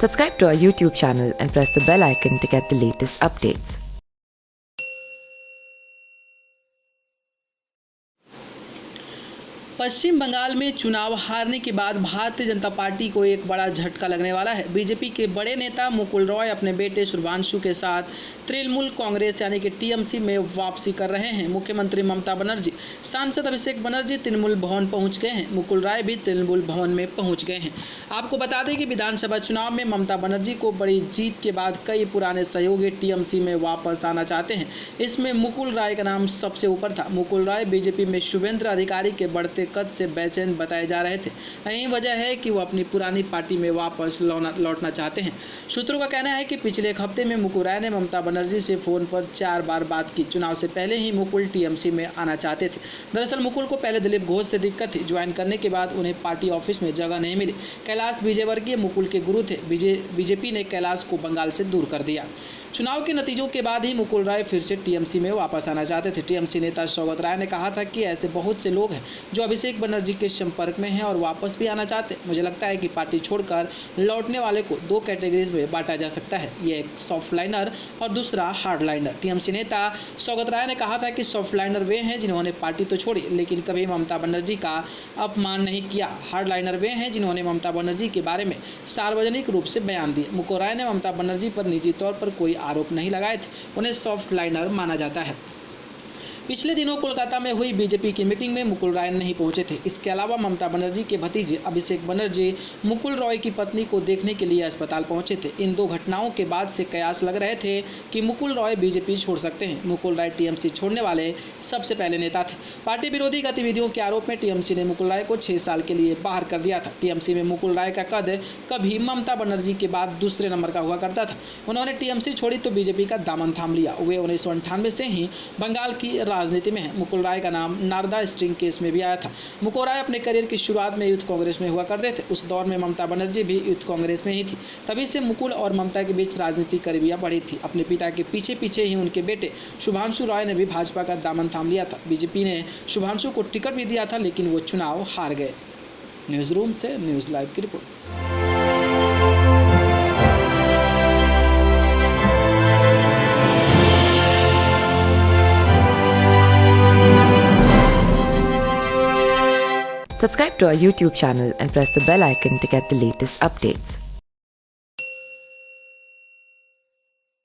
Subscribe to our YouTube channel and press the bell icon to get the latest updates. पश्चिम बंगाल में चुनाव हारने के बाद भारतीय जनता पार्टी को एक बड़ा झटका लगने वाला है। बीजेपी के बड़े नेता मुकुल रॉय अपने बेटे शुभांशु के साथ तृणमूल कांग्रेस यानी कि टीएमसी में वापसी कर रहे हैं। मुख्यमंत्री ममता बनर्जी, सांसद अभिषेक बनर्जी तृणमूल भवन पहुंच गए हैं। मुकुल रॉय भी तृणमूल भवन में पहुंच गए हैं। आपको बता दें कि विधानसभा चुनाव में ममता बनर्जी को बड़ी जीत के बाद कई पुराने सहयोगी टीएमसी में वापस आना चाहते हैं। इसमें मुकुल रॉय का नाम सबसे ऊपर था। मुकुल रॉय बीजेपी में शुभेंद्र अधिकारी के बढ़ते कद से बेचैन बताए जा रहे थे। यही वजह है कि वो अपनी पुरानी पार्टी में वापस लौटना चाहते हैं। सूत्रों का कहना है कि पिछले एक हफ्ते में मुकुल रॉय ने ममता बनर्जी से फोन पर 4 बार बात की। चुनाव से पहले ही मुकुल टीएमसी में आना चाहते थे। दरअसल मुकुल को पहले दिलीप घोष से दिक्कत थी। ज्वाइन करने के बाद उन्हें पार्टी ऑफिस में जगह नहीं मिली। कैलाश विजयवर्गीय मुकुल के गुरु थे। बीजेपी ने कैलाश को बंगाल से दूर कर दिया। चुनाव के नतीजों के बाद ही मुकुल रॉय फिर से टीएमसी में वापस आना चाहते थे। टीएमसी नेता सौगत राय ने कहा था कि ऐसे बहुत से लोग हैं जो अभिषेक बनर्जी के संपर्क में हैं और वापस भी आना चाहते हैं। मुझे लगता है कि पार्टी छोड़कर लौटने वाले को 2 कैटेगरीज में बांटा जा सकता है, ये एक सॉफ्ट लाइनर और दूसरा हार्ड लाइनर। टीएमसी नेता सौगत राय ने कहा था कि सॉफ्ट लाइनर वे हैं जिन्होंने पार्टी तो छोड़ी लेकिन कभी ममता बनर्जी का अपमान नहीं किया। हार्ड लाइनर वे हैं जिन्होंने ममता बनर्जी के बारे में सार्वजनिक रूप से बयान दिए। मुकुल रॉय ने ममता बनर्जी पर निजी तौर पर कोई आरोप नहीं लगाए थे। उन्हें सॉफ्ट लाइनर माना जाता है। पिछले दिनों कोलकाता में हुई बीजेपी की मीटिंग में मुकुल रॉय नहीं पहुंचे थे। इसके अलावा ममता बनर्जी के भतीजे अभिषेक बनर्जी मुकुल रॉय की पत्नी को देखने के लिए अस्पताल पहुंचे थे। इन 2 घटनाओं के बाद से कयास लग रहे थे कि मुकुल रॉय बीजेपी छोड़ सकते हैं। मुकुल रॉय टीएमसी छोड़ने वाले सबसे पहले नेता थे। पार्टी विरोधी गतिविधियों के आरोप में टीएमसी ने मुकुल रॉय को 6 साल के लिए बाहर कर दिया था। टीएमसी में मुकुल रॉय का कद कभी ममता बनर्जी के बाद दूसरे नंबर का हुआ करता था। उन्होंने टीएमसी छोड़ी तो बीजेपी का दामन थाम लिया। वे 1998 से ही बंगाल की राजनीति में है। मुकुल रॉय का नाम नारदा स्ट्रिंग केस में भी आया था। मुकुल रॉय अपने करियर की शुरुआत में यूथ कांग्रेस में हुआ करते थे। उस दौर में ममता बनर्जी भी यूथ कांग्रेस में ही थी। तभी से मुकुल और ममता के बीच राजनीतिक करीबियां बढ़ी थी। अपने पिता के पीछे पीछे ही उनके बेटे शुभांशु रॉय ने भी भाजपा का दामन थाम लिया था। बीजेपी ने शुभांशु को टिकट भी दिया था लेकिन वो चुनाव हार गए। न्यूज़ रूम से न्यूज़ लाइव की report. Subscribe to our YouTube channel and press the bell icon to get the latest updates.